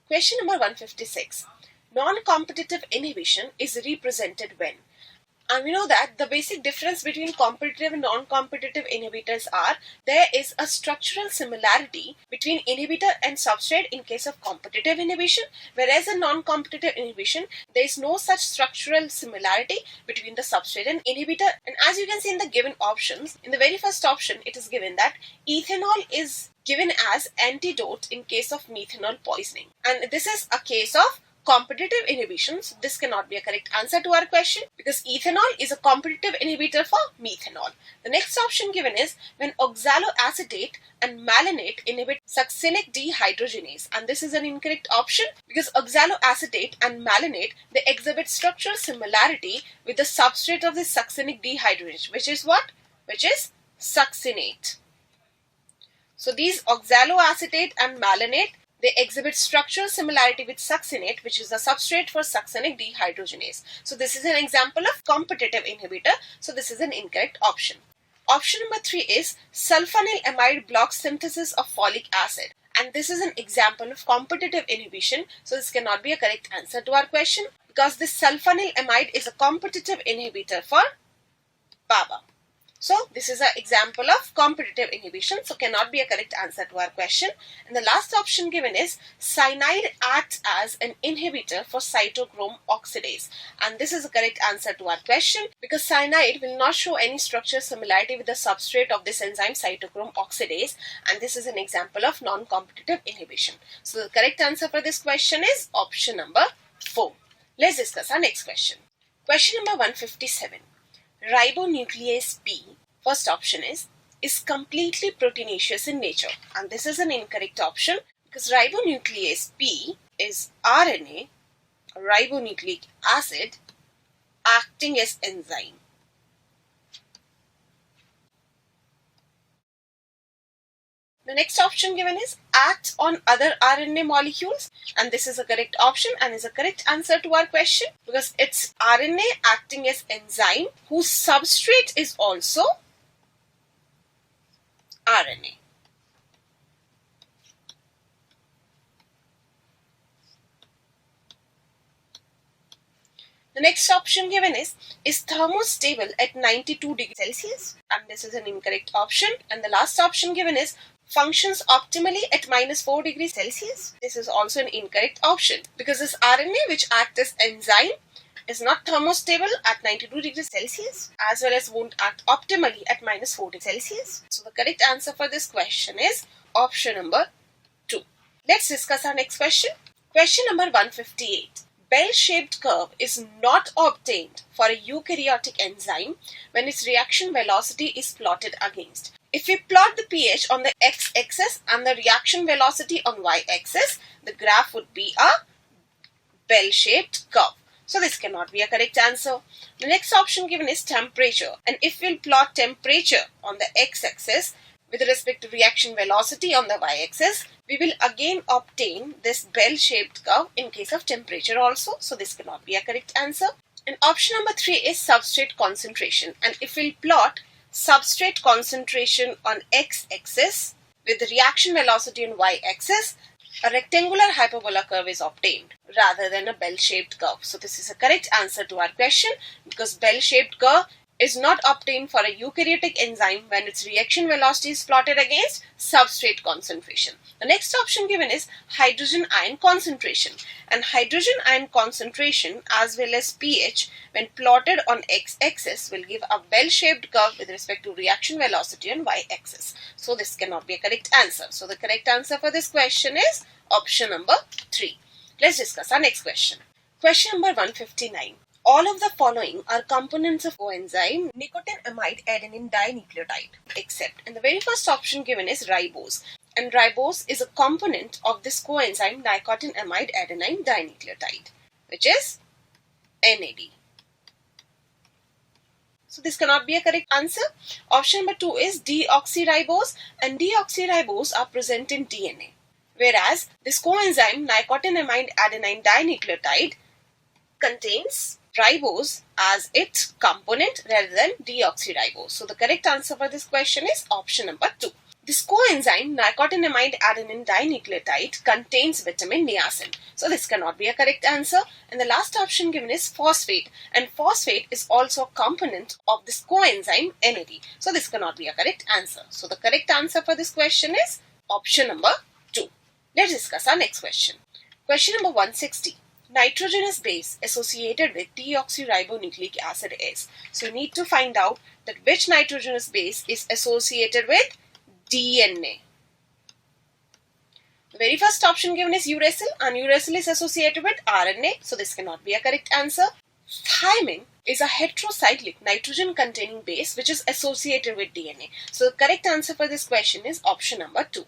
Question number 156. Non-competitive inhibition is represented when? And we know that the basic difference between competitive and non-competitive inhibitors are there is a structural similarity between inhibitor and substrate in case of competitive inhibition, whereas in non-competitive inhibition there is no such structural similarity between the substrate and inhibitor. And as you can see in the given options, in the very first option it is given that ethanol is given as antidote in case of methanol poisoning, and this is a case of competitive inhibition, so this cannot be a correct answer to our question because ethanol is a competitive inhibitor for methanol. The next option given is when oxaloacetate and malonate inhibit succinic dehydrogenase, and this is an incorrect option because oxaloacetate and malonate, they exhibit structural similarity with the substrate of the succinic dehydrogenase, which is what? Which is succinate. So these oxaloacetate and malonate, they exhibit structural similarity with succinate, which is the substrate for succinic dehydrogenase. So this is an example of competitive inhibitor. So this is an incorrect option. Option number 3 is sulfonylamide blocks synthesis of folic acid. And this is an example of competitive inhibition. So this cannot be a correct answer to our question because this sulfonylamide is a competitive inhibitor for PABA. So this is an example of competitive inhibition, so cannot be a correct answer to our question. And the last option given is cyanide acts as an inhibitor for cytochrome oxidase, and this is a correct answer to our question because cyanide will not show any structural similarity with the substrate of this enzyme cytochrome oxidase, and this is an example of non-competitive inhibition. So the correct answer for this question is option number 4. Let's discuss our next question. Question number 157. Ribonuclease P, first option is completely proteinaceous in nature, and this is an incorrect option because ribonuclease P is RNA, ribonucleic acid, acting as enzyme. The next option given is acts on other RNA molecules, and this is a correct option and is a correct answer to our question because it's RNA acting as enzyme whose substrate is also RNA. The next option given is thermostable at 92 degrees Celsius, and this is an incorrect option. And the last option given is functions optimally at -4 degrees Celsius. This is also an incorrect option because this RNA which acts as enzyme is not thermostable at 92 degrees Celsius as well as won't act optimally at -4 degrees Celsius. So the correct answer for this question is option number 2. Let's discuss our next question. Question number 158. Bell-shaped curve is not obtained for a eukaryotic enzyme when its reaction velocity is plotted against. If we plot the pH on the x-axis and the reaction velocity on y-axis, the graph would be a bell-shaped curve. So this cannot be a correct answer. The next option given is temperature, and if we'll plot temperature on the x-axis with respect to reaction velocity on the y-axis, we will again obtain this bell-shaped curve in case of temperature also. So this cannot be a correct answer. And option number 3 is substrate concentration, and if we'll plot substrate concentration on x-axis with the reaction velocity on y-axis, a rectangular hyperbola curve is obtained rather than a bell-shaped curve. So this is a correct answer to our question because bell-shaped curve is not obtained for a eukaryotic enzyme when its reaction velocity is plotted against substrate concentration. The next option given is hydrogen ion concentration, and hydrogen ion concentration as well as pH when plotted on x-axis will give a bell-shaped curve with respect to reaction velocity on y-axis. So this cannot be a correct answer. So the correct answer for this question is option number 3. Let's discuss our next question. Question number 159. All of the following are components of coenzyme nicotinamide adenine dinucleotide except, and the very first option given is ribose, and ribose is a component of this coenzyme nicotinamide adenine dinucleotide, which is NAD. So this cannot be a correct answer. Option number 2 is deoxyribose, and deoxyribose are present in DNA, whereas this coenzyme nicotinamide adenine dinucleotide contains ribose as its component rather than deoxyribose. So the correct answer for this question is option number 2. This coenzyme, nicotinamide adenine dinucleotide, contains vitamin niacin. So this cannot be a correct answer. And the last option given is phosphate. And phosphate is also a component of this coenzyme NAD. So this cannot be a correct answer. So the correct answer for this question is option number 2. Let's discuss our next question. Question number 160. Nitrogenous base associated with deoxyribonucleic acid is. So you need to find out that which nitrogenous base is associated with DNA. The very first option given is uracil, and uracil is associated with RNA, so this cannot be a correct answer. Thymine is a heterocyclic nitrogen containing base which is associated with DNA. So the correct answer for this question is option number 2.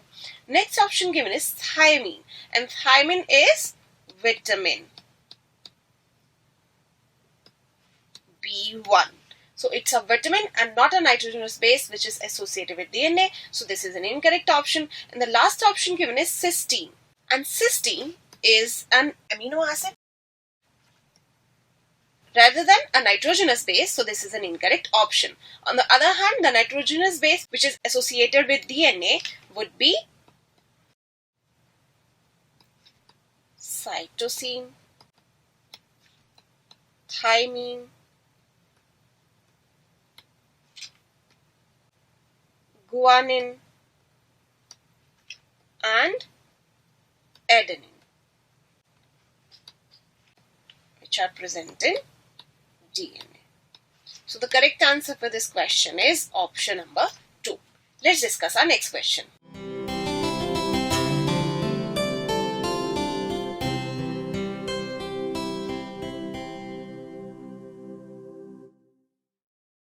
Next option given is thiamine, and thiamine is vitamin B1. So it's a vitamin and not a nitrogenous base which is associated with DNA. So this is an incorrect option. And the last option given is cysteine. And cysteine is an amino acid rather than a nitrogenous base. So this is an incorrect option. On the other hand, the nitrogenous base which is associated with DNA would be cytosine, thymine, guanine, and adenine, which are present in DNA. So the correct answer for this question is option number 2. Let's discuss our next question.